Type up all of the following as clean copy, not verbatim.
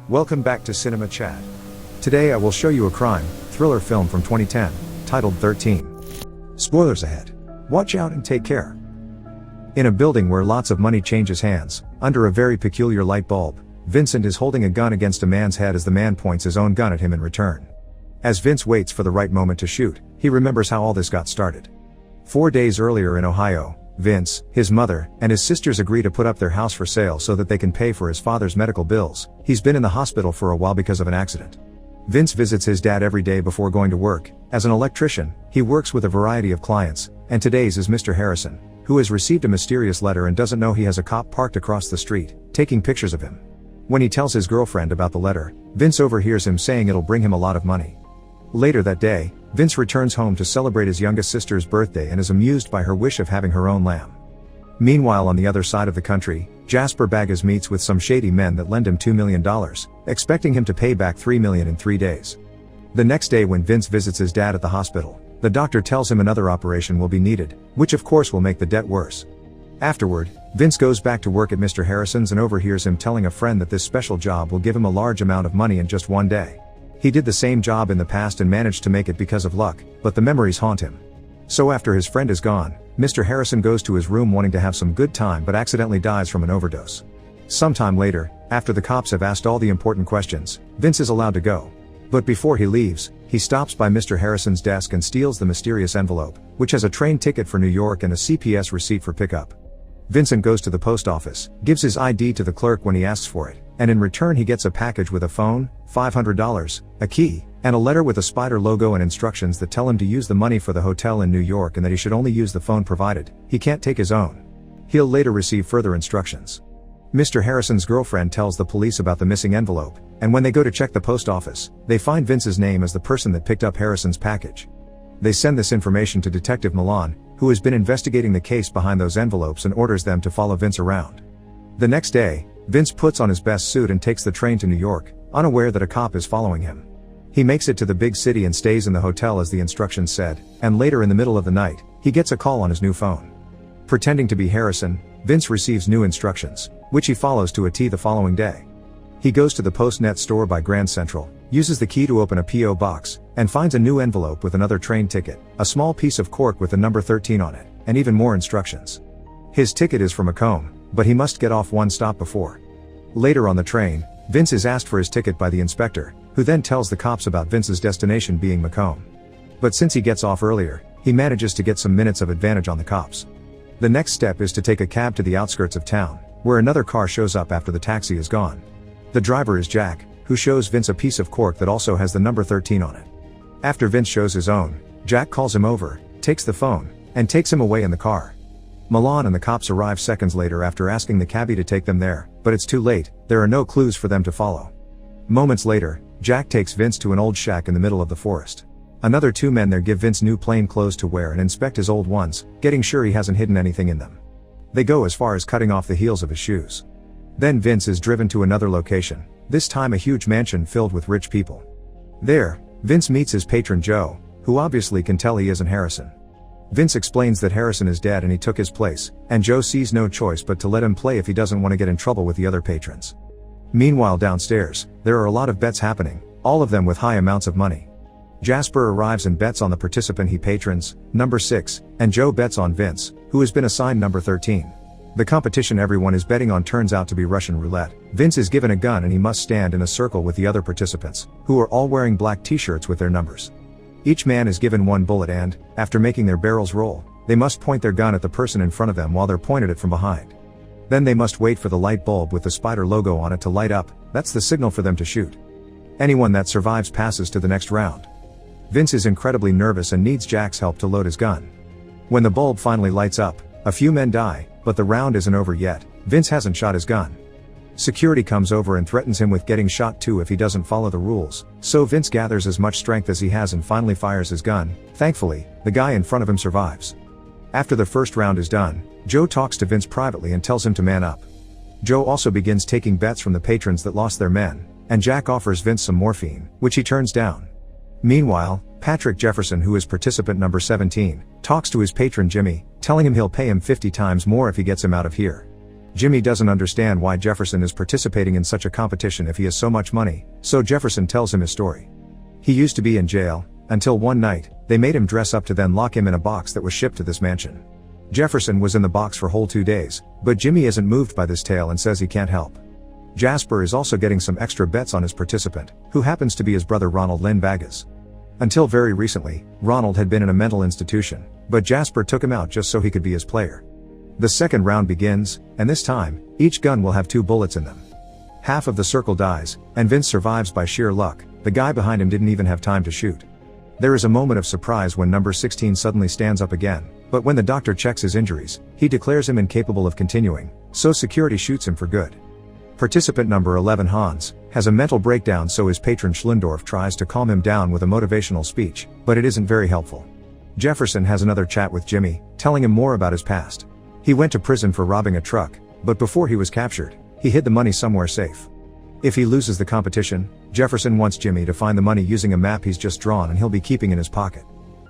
Welcome back to Cinema Chat. Today I will show you a crime, thriller film from 2010, titled 13. Spoilers ahead. Watch out and take care. In a building where lots of money changes hands, under a very peculiar light bulb, Vincent is holding a gun against a man's head as the man points his own gun at him in return. As Vince waits for the right moment to shoot, he remembers how all this got started. 4 days earlier in Ohio, Vince, his mother, and his sisters agree to put up their house for sale so that they can pay for his father's medical bills. He's been in the hospital for a while because of an accident. Vince visits his dad every day before going to work. As an electrician, he works with a variety of clients, and today's is Mr. Harrison, who has received a mysterious letter and doesn't know he has a cop parked across the street, taking pictures of him. When he tells his girlfriend about the letter, Vince overhears him saying it'll bring him a lot of money. Later that day, Vince returns home to celebrate his youngest sister's birthday and is amused by her wish of having her own lamb. Meanwhile, on the other side of the country, Jasper Baggas meets with some shady men that lend him $2 million, expecting him to pay back $3 million in 3 days. The next day when Vince visits his dad at the hospital, the doctor tells him another operation will be needed, which of course will make the debt worse. Afterward, Vince goes back to work at Mr. Harrison's and overhears him telling a friend that this special job will give him a large amount of money in just 1 day. He did the same job in the past and managed to make it because of luck, but the memories haunt him. So after his friend is gone, Mr. Harrison goes to his room wanting to have some good time but accidentally dies from an overdose. Sometime later, after the cops have asked all the important questions, Vince is allowed to go. But before he leaves, he stops by Mr. Harrison's desk and steals the mysterious envelope, which has a train ticket for New York and a CPS receipt for pickup. Vincent goes to the post office, gives his ID to the clerk when he asks for it, and in return he gets a package with a phone, $500, a key, and a letter with a spider logo and instructions that tell him to use the money for the hotel in New York and that he should only use the phone provided he can't take his own. He'll later receive further instructions. Mr. Harrison's girlfriend tells the police about the missing envelope, and when they go to check the post office, they find Vince's name as the person that picked up Harrison's package. They send this information to Detective Milan, who has been investigating the case behind those envelopes and orders them to follow Vince around. The next day, Vince puts on his best suit and takes the train to New York, unaware that a cop is following him. He makes it to the big city and stays in the hotel as the instructions said, and later in the middle of the night, he gets a call on his new phone. Pretending to be Harrison, Vince receives new instructions, which he follows to a T the following day. He goes to the Postnet store by Grand Central, uses the key to open a P.O. box, and finds a new envelope with another train ticket, a small piece of cork with the number 13 on it, and even more instructions. His ticket is for Macomb, but he must get off one stop before. Later on the train, Vince is asked for his ticket by the inspector, who then tells the cops about Vince's destination being Macomb. But since he gets off earlier, he manages to get some minutes of advantage on the cops. The next step is to take a cab to the outskirts of town, where another car shows up after the taxi is gone. The driver is Jack, who shows Vince a piece of cork that also has the number 13 on it. After Vince shows his own, Jack calls him over, takes the phone, and takes him away in the car. Milan and the cops arrive seconds later after asking the cabbie to take them there, but it's too late, there are no clues for them to follow. Moments later, Jack takes Vince to an old shack in the middle of the forest. Another 2 men there give Vince new plain clothes to wear and inspect his old ones, getting sure he hasn't hidden anything in them. They go as far as cutting off the heels of his shoes. Then Vince is driven to another location, this time a huge mansion filled with rich people. There, Vince meets his patron Joe, who obviously can tell he isn't Harrison. Vince explains that Harrison is dead and he took his place, and Joe sees no choice but to let him play if he doesn't want to get in trouble with the other patrons. Meanwhile downstairs, there are a lot of bets happening, all of them with high amounts of money. Jasper arrives and bets on the participant he patrons, number 6, and Joe bets on Vince, who has been assigned number 13. The competition everyone is betting on turns out to be Russian roulette. Vince is given a gun and he must stand in a circle with the other participants, who are all wearing black t-shirts with their numbers. Each man is given 1 bullet and, after making their barrels roll, they must point their gun at the person in front of them while they're pointed at from behind. Then they must wait for the light bulb with the spider logo on it to light up, that's the signal for them to shoot. Anyone that survives passes to the next round. Vince is incredibly nervous and needs Jack's help to load his gun. When the bulb finally lights up, a few men die, but the round isn't over yet. Vince hasn't shot his gun. Security comes over and threatens him with getting shot too if he doesn't follow the rules, so Vince gathers as much strength as he has and finally fires his gun. Thankfully, the guy in front of him survives. After the first round is done, Joe talks to Vince privately and tells him to man up. Joe also begins taking bets from the patrons that lost their men, and Jack offers Vince some morphine, which he turns down. Meanwhile, Patrick Jefferson, who is participant number 17, talks to his patron Jimmy, telling him he'll pay him 50 times more if he gets him out of here. Jimmy doesn't understand why Jefferson is participating in such a competition if he has so much money, so Jefferson tells him his story. He used to be in jail, until one night, they made him dress up to then lock him in a box that was shipped to this mansion. Jefferson was in the box for whole 2 days, but Jimmy isn't moved by this tale and says he can't help. Jasper is also getting some extra bets on his participant, who happens to be his brother Ronald Lynn Bagas. Until very recently, Ronald had been in a mental institution, but Jasper took him out just so he could be his player. The second round begins, and this time, each gun will have 2 bullets in them. Half of the circle dies, and Vince survives by sheer luck. The guy behind him didn't even have time to shoot. There is a moment of surprise when number 16 suddenly stands up again, but when the doctor checks his injuries, he declares him incapable of continuing, so security shoots him for good. Participant number 11 Hans has a mental breakdown, so his patron Schlendorf tries to calm him down with a motivational speech, but it isn't very helpful. Jefferson has another chat with Jimmy, telling him more about his past. He went to prison for robbing a truck, but before he was captured, he hid the money somewhere safe. If he loses the competition, Jefferson wants Jimmy to find the money using a map he's just drawn and he'll be keeping in his pocket.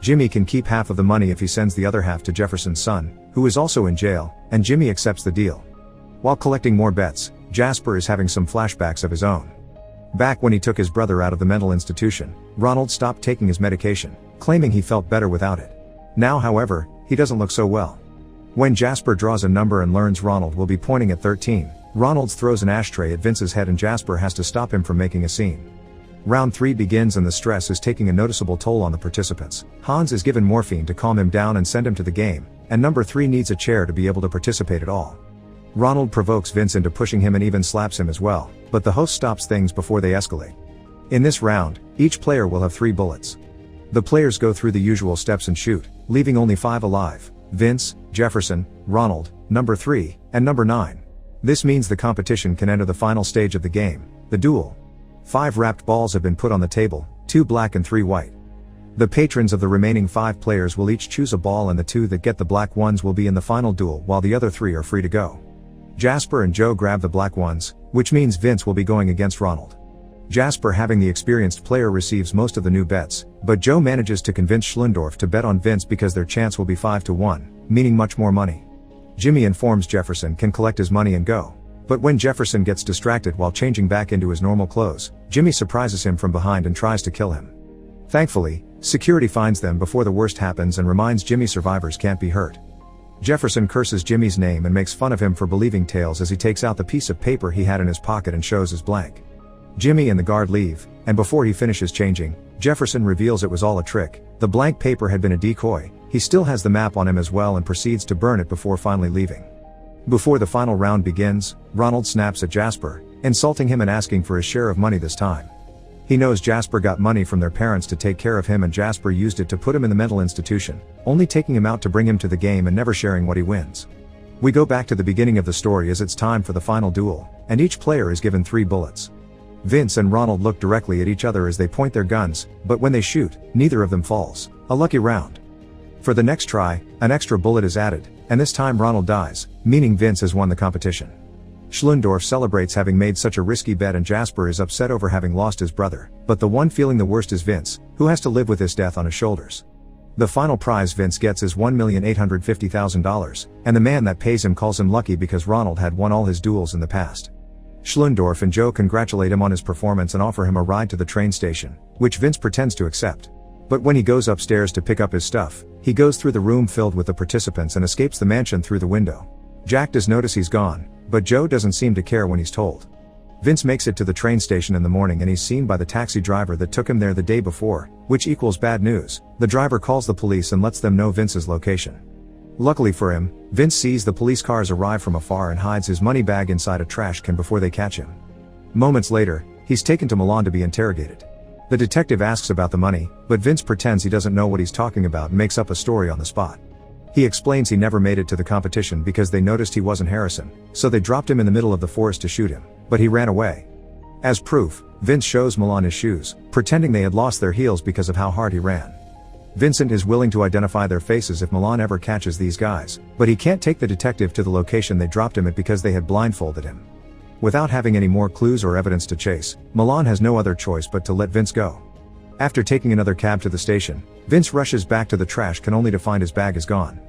Jimmy can keep half of the money if he sends the other half to Jefferson's son, who is also in jail, and Jimmy accepts the deal. While collecting more bets, Jasper is having some flashbacks of his own. Back when he took his brother out of the mental institution, Ronald stopped taking his medication, claiming he felt better without it. Now, however, he doesn't look so well. When Jasper draws a number and learns Ronald will be pointing at 13, Ronald throws an ashtray at Vince's head and Jasper has to stop him from making a scene. Round 3 begins and the stress is taking a noticeable toll on the participants. Hans is given morphine to calm him down and send him to the game, and number 3 needs a chair to be able to participate at all. Ronald provokes Vince into pushing him and even slaps him as well, but the host stops things before they escalate. In this round, each player will have 3 bullets. The players go through the usual steps and shoot, leaving only 5 alive: Vince, Jefferson, Ronald, number 3, and number 9. This means the competition can enter the final stage of the game, the duel. 5 wrapped balls have been put on the table, 2 black and 3 white. The patrons of the remaining 5 players will each choose a ball and the 2 that get the black ones will be in the final duel while the other 3 are free to go. Jasper and Joe grab the black ones, which means Vince will be going against Ronald. Jasper, having the experienced player, receives most of the new bets, but Joe manages to convince Schlendorf to bet on Vince because their chance will be 5-1, meaning much more money. Jimmy informs Jefferson can collect his money and go. But when Jefferson gets distracted while changing back into his normal clothes, Jimmy surprises him from behind and tries to kill him. Thankfully, security finds them before the worst happens and reminds Jimmy survivors can't be hurt. Jefferson curses Jimmy's name and makes fun of him for believing tales as he takes out the piece of paper he had in his pocket and shows his blank. Jimmy and the guard leave, and before he finishes changing, Jefferson reveals it was all a trick. The blank paper had been a decoy. He still has the map on him as well and proceeds to burn it before finally leaving. Before the final round begins, Ronald snaps at Jasper, insulting him and asking for his share of money this time. He knows Jasper got money from their parents to take care of him and Jasper used it to put him in the mental institution, only taking him out to bring him to the game and never sharing what he wins. We go back to the beginning of the story as it's time for the final duel, and each player is given 3 bullets. Vince and Ronald look directly at each other as they point their guns, but when they shoot, neither of them falls. A lucky round. For the next try, an extra bullet is added, and this time Ronald dies, meaning Vince has won the competition. Schlendorf celebrates having made such a risky bet and Jasper is upset over having lost his brother, but the one feeling the worst is Vince, who has to live with this death on his shoulders. The final prize Vince gets is $1,850,000, and the man that pays him calls him lucky because Ronald had won all his duels in the past. Schlendorf and Joe congratulate him on his performance and offer him a ride to the train station, which Vince pretends to accept. But when he goes upstairs to pick up his stuff, he goes through the room filled with the participants and escapes the mansion through the window. Jack does notice he's gone, but Joe doesn't seem to care when he's told. Vince makes it to the train station in the morning and he's seen by the taxi driver that took him there the day before, which equals bad news. The driver calls the police and lets them know Vince's location. Luckily for him, Vince sees the police cars arrive from afar and hides his money bag inside a trash can before they catch him. Moments later, he's taken to Milan to be interrogated. The detective asks about the money, but Vince pretends he doesn't know what he's talking about and makes up a story on the spot. He explains he never made it to the competition because they noticed he wasn't Harrison, so they dropped him in the middle of the forest to shoot him, but he ran away. As proof, Vince shows Milan his shoes, pretending they had lost their heels because of how hard he ran. Vincent is willing to identify their faces if Milan ever catches these guys, but he can't take the detective to the location they dropped him at because they had blindfolded him. Without having any more clues or evidence to chase, Milan has no other choice but to let Vince go. After taking another cab to the station, Vince rushes back to the trash can only to find his bag is gone.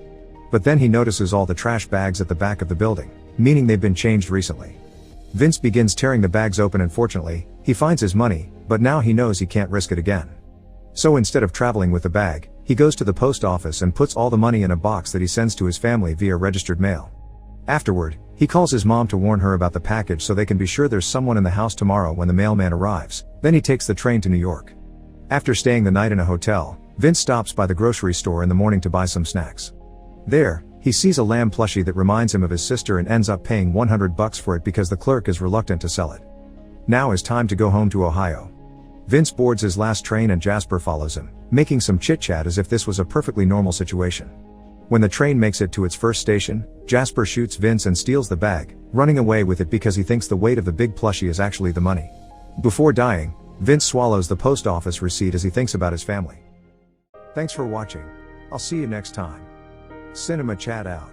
But then he notices all the trash bags at the back of the building. meaning they've been changed recently. Vince begins tearing the bags open and fortunately, he finds his money, but now he knows he can't risk it again. So instead of traveling with the bag, he goes to the post office and puts all the money in a box that he sends to his family via registered mail. Afterward, he calls his mom to warn her about the package so they can be sure there's someone in the house tomorrow when the mailman arrives. Then he takes the train to New York. After staying the night in a hotel, Vince stops by the grocery store in the morning to buy some snacks. There, he sees a lamb plushie that reminds him of his sister and ends up paying $100 for it because the clerk is reluctant to sell it. Now is time to go home to Ohio. Vince boards his last train and Jasper follows him, making some chit-chat as if this was a perfectly normal situation. When the train makes it to its first station, Jasper shoots Vince and steals the bag, running away with it because he thinks the weight of the big plushie is actually the money. Before dying, Vince swallows the post office receipt as he thinks about his family. Thanks for watching. I'll see you next time. Cinema Chat out.